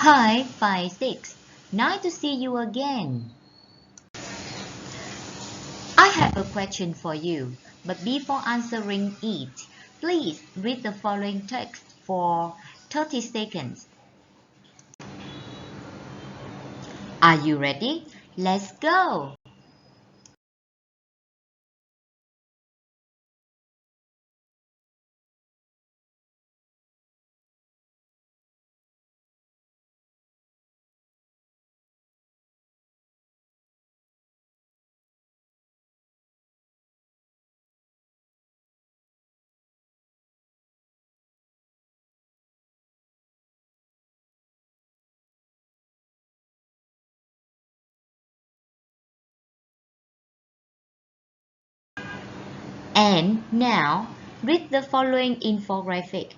Hi, 56. Nice to see you again. I have a question for you, but before answering it, please read the following text for 30 seconds. Are you ready? Let's go! And now, read the following infographic.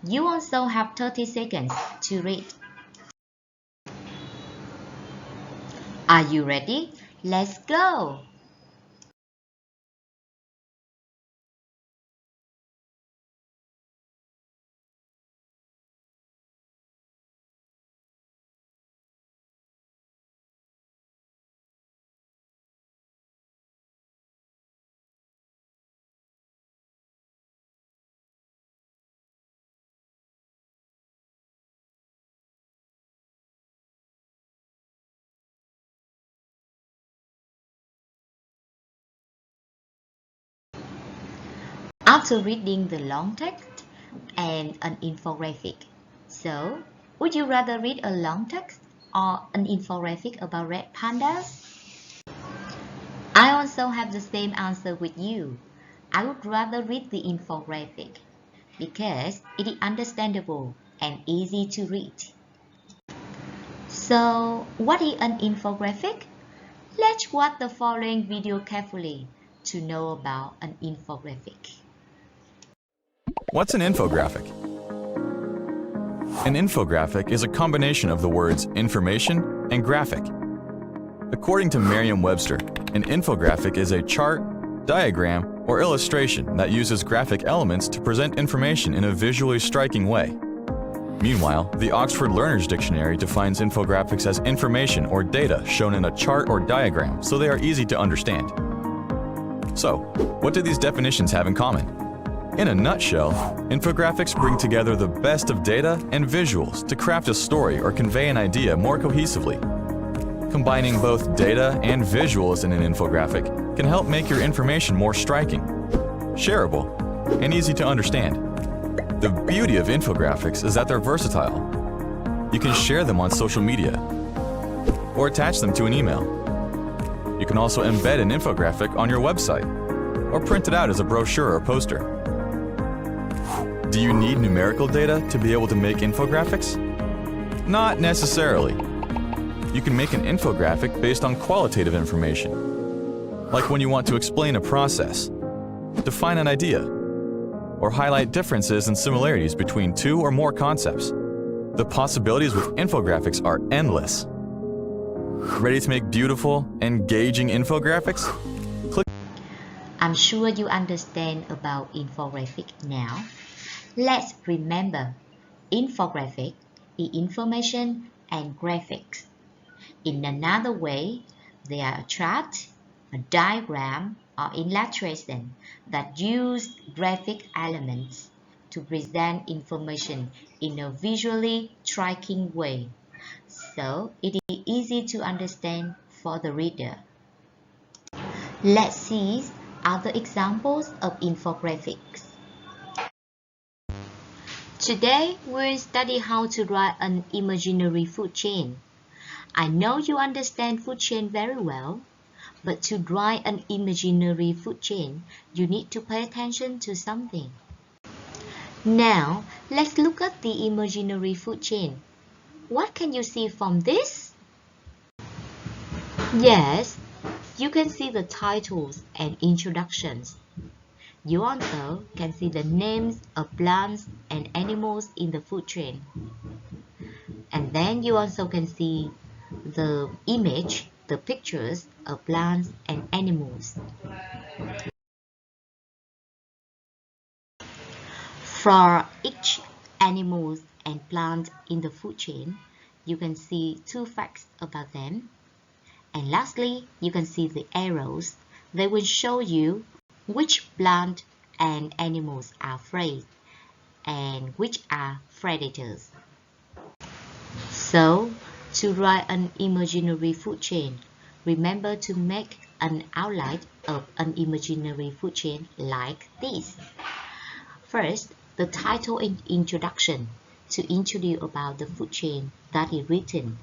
You also have 30 seconds to read. Are you ready? Let's go! After reading the long text and an infographic, so would you rather read a long text or an infographic about red pandas? I also have the same answer with you. I would rather read the infographic because it is understandable and easy to read. So, what is an infographic? Let's watch the following video carefully to know about an infographic. What's an infographic? An infographic is a combination of the words information and graphic. According to Merriam-Webster, an infographic is a chart, diagram, or illustration that uses graphic elements to present information in a visually striking way. Meanwhile, the Oxford Learner's Dictionary defines infographics as information or data shown in a chart or diagram, so they are easy to understand. So, what do these definitions have in common? In a nutshell, infographics bring together the best of data and visuals to craft a story or convey an idea more cohesively. Combining both data and visuals in an infographic can help make your information more striking, shareable, and easy to understand. The beauty of infographics is that they're versatile. You can share them on social media or attach them to an email. You can also embed an infographic on your website or print it out as a brochure or poster. Do you need numerical data to be able to make infographics? Not necessarily. You can make an infographic based on qualitative information, like when you want to explain a process, define an idea, or highlight differences and similarities between two or more concepts. The possibilities with infographics are endless. Ready to make beautiful, engaging infographics? I'm sure you understand about infographic now. Let's remember, infographic is information and graphics. In another way, they are a chart, a diagram, or illustration that use graphic elements to present information in a visually striking way, so it is easy to understand for the reader. Let's see other examples of infographics. Today, we'll study how to draw an imaginary food chain. I know you understand food chain very well, but to draw an imaginary food chain, you need to pay attention to something. Now, let's look at the imaginary food chain. What can you see from this? Yes, you can see the titles and introductions. You also can see the names of plants and animals in the food chain. And then you also can see the image, the pictures of plants and animals. For each animal and plant in the food chain, you can see 2 facts about them. And lastly, you can see the arrows. They will show you which plant and animals are prey and which are predators. So, to write an imaginary food chain, remember to make an outline of an imaginary food chain like this. First, the title and introduction to introduce about the food chain that is written.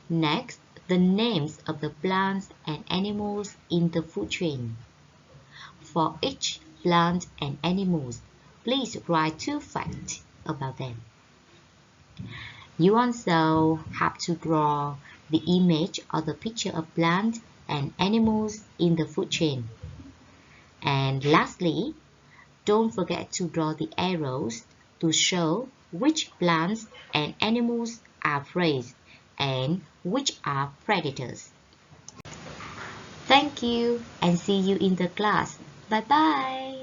Next, the names of the plants and animals in the food chain. For each plant and animals, please write 2 facts about them. You also have to draw the image or the picture of plants and animals in the food chain. And lastly, don't forget to draw the arrows to show which plants and animals are prey and which are predators. Thank you and see you in the class. Bye bye.